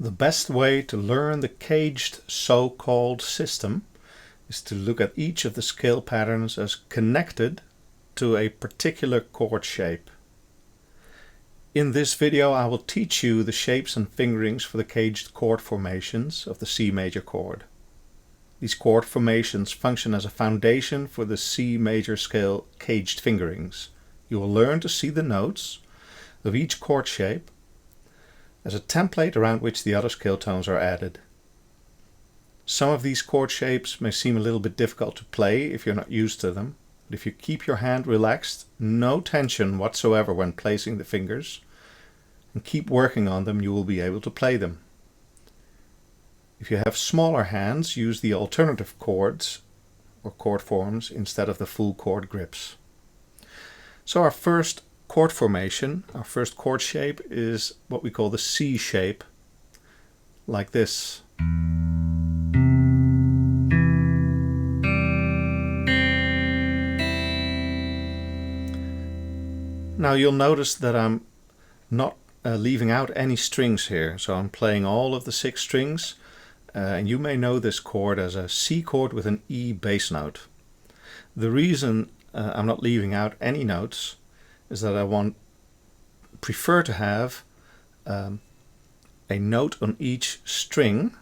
The best way to learn the CAGED so-called system is to look at each of the scale patterns as connected to a particular chord shape. In this video I will teach you the shapes and fingerings for the CAGED chord formations of the C major chord. These chord formations function as a foundation for the C major scale CAGED fingerings. You will learn to see the notes of each chord shape as a template around which the other scale tones are added. Some of these chord shapes may seem a little bit difficult to play if you're not used to them, but if you keep your hand relaxed, no tension whatsoever when placing the fingers, and keep working on them, you will be able to play them. If you have smaller hands, use the alternative chords or chord forms instead of the full chord grips. So our first chord formation, our first chord shape, is what we call the C shape, like this. Now you'll notice that I'm not leaving out any strings here, so I'm playing all of the 6 strings, and you may know this chord as a C chord with an E bass note. The reason I'm not leaving out any notes is that I prefer to have a note on each string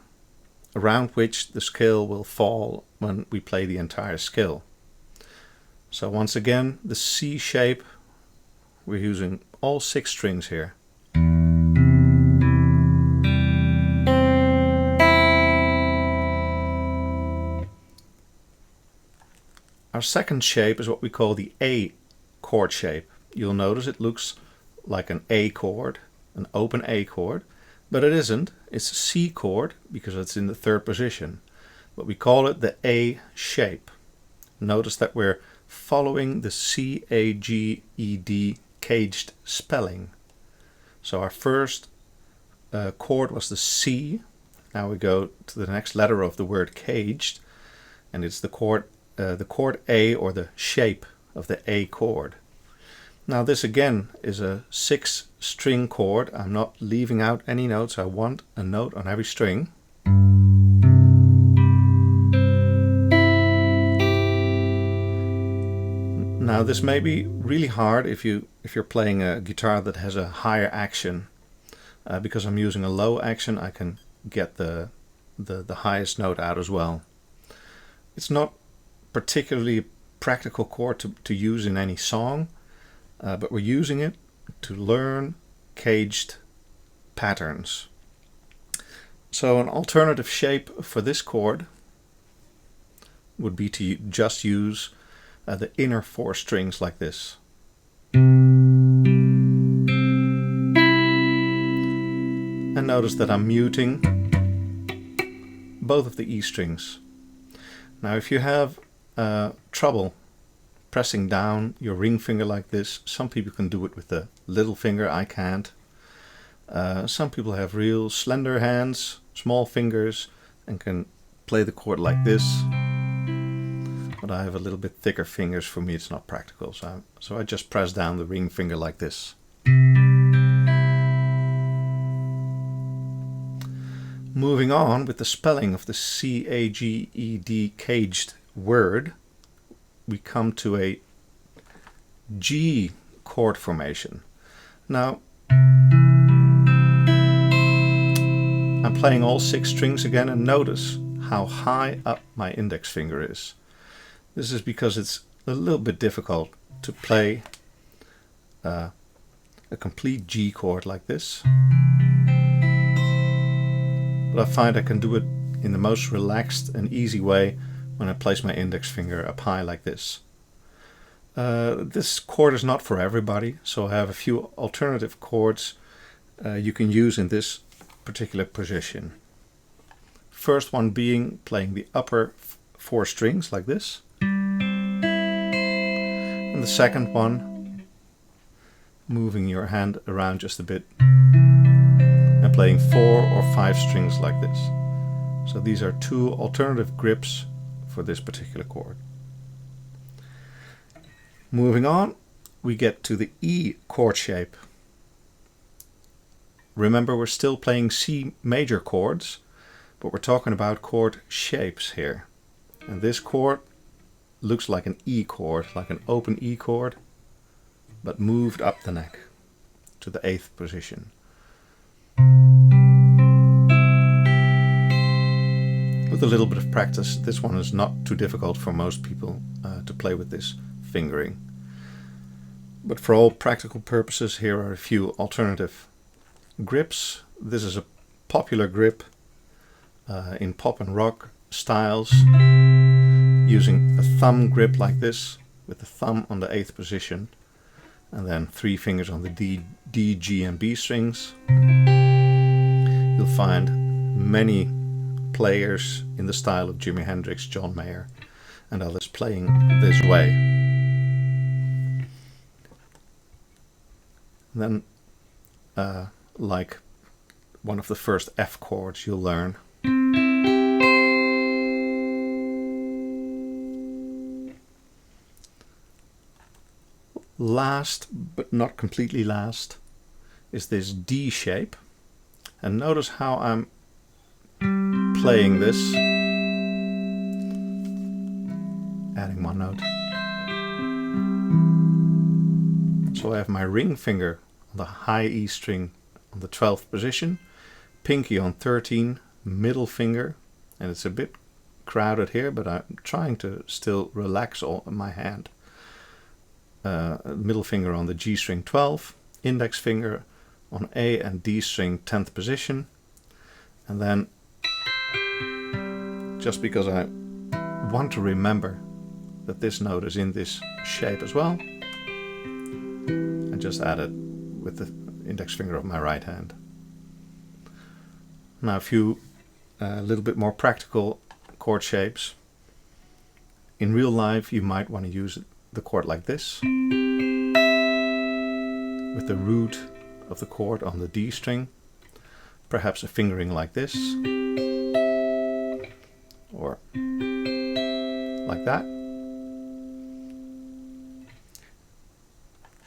around which the scale will fall when we play the entire scale. So once again, the C shape, we're using all 6 strings here. Our second shape is what we call the A chord shape. You'll notice it looks like an A chord, an open A chord, but it isn't. It's a C chord because it's in the 3rd position. But we call it the A shape. Notice that we're following the CAGED CAGED spelling. So our first chord was the C. Now we go to the next letter of the word CAGED, and it's the chord A, or the shape of the A chord. Now this again is a 6-string chord. I'm not leaving out any notes. I want a note on every string. Now this may be really hard if you're playing a guitar that has a higher action. Because I'm using a low action, I can get the highest note out as well. It's not particularly a practical chord to use in any song, but we're using it to learn CAGED patterns. So an alternative shape for this chord would be to just use the inner 4 strings like this. And notice that I'm muting both of the E strings. Now if you have trouble pressing down your ring finger like this, some people can do it with the little finger. I can't. Some people have real slender hands, small fingers, and can play the chord like this. But I have a little bit thicker fingers. For me it's not practical, so I just press down the ring finger like this. Moving on with the spelling of the CAGED CAGED word, we come to a G chord formation. Now I'm playing all 6 strings again, and notice how high up my index finger is. This is because it's a little bit difficult to play a complete G chord like this. But I find I can do it in the most relaxed and easy way when I place my index finger up high like this. This chord is not for everybody, so I have a few alternative chords you can use in this particular position. First one being playing the upper 4 strings like this. And the second one, moving your hand around just a bit and playing 4 or 5 strings like this. So these are 2 alternative grips for this particular chord. Moving on, we get to the E chord shape. Remember, we're still playing C major chords, but we're talking about chord shapes here. And this chord looks like an E chord, like an open E chord, but moved up the neck to the 8th position. With a little bit of practice, this one is not too difficult for most people to play with this fingering. But for all practical purposes, here are a few alternative grips. This is a popular grip in pop and rock styles, using a thumb grip like this, with the thumb on the 8th position, and then 3 fingers on the D, G and B strings. You'll find many players in the style of Jimi Hendrix, John Mayer and others playing this way. And then, like one of the first F chords you'll learn, last but not completely last is this D shape. And notice how I'm playing this, adding one note. So I have my ring finger on the high E string on the 12th position, pinky on 13, middle finger, and it's a bit crowded here, but I'm trying to still relax all my hand. Middle finger on the G string 12, index finger on A and D string 10th position, and then, just because I want to remember that this note is in this shape as well, I just add it with the index finger of my right hand. Now a few little bit more practical chord shapes. In real life you might want to use the chord like this, with the root of the chord on the D string, perhaps a fingering like this, or like that.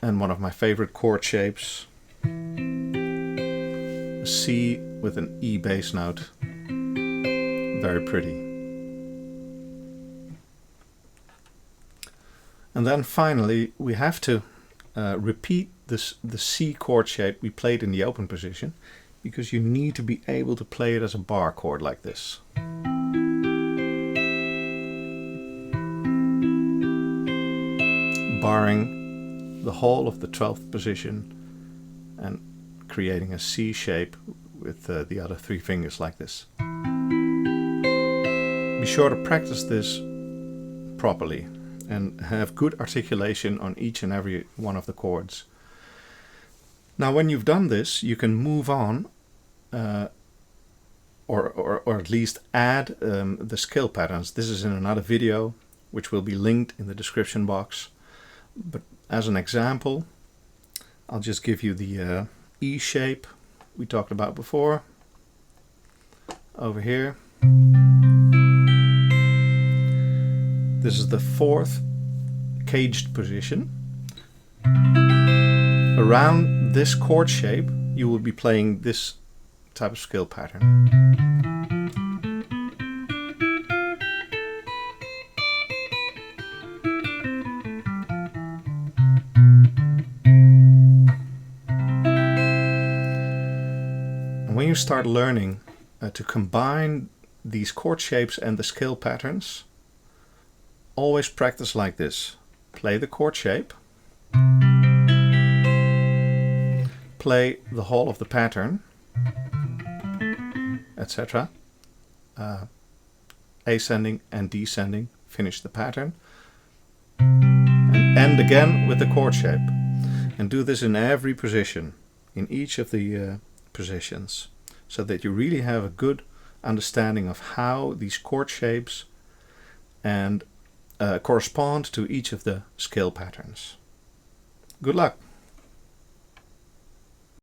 And one of my favorite chord shapes, a C with an E bass note, very pretty. And then finally we have to repeat the C chord shape we played in the open position, because you need to be able to play it as a bar chord like this. Barring the whole of the 12th position and creating a C shape with the other 3 fingers like this. Be sure to practice this properly and have good articulation on each and every one of the chords. Now when you've done this, you can move on or at least add the scale patterns. This is in another video which will be linked in the description box. But as an example, I'll just give you the E shape we talked about before. Over here. This is the 4th caged position. Around this chord shape, you will be playing this type of scale pattern. And when you start learning to combine these chord shapes and the scale patterns, always practice like this. Play the chord shape, play the whole of the pattern, etc. Ascending and descending, finish the pattern, and end again with the chord shape. And do this in every position, in each of the positions, so that you really have a good understanding of how these chord shapes and correspond to each of the scale patterns. Good luck!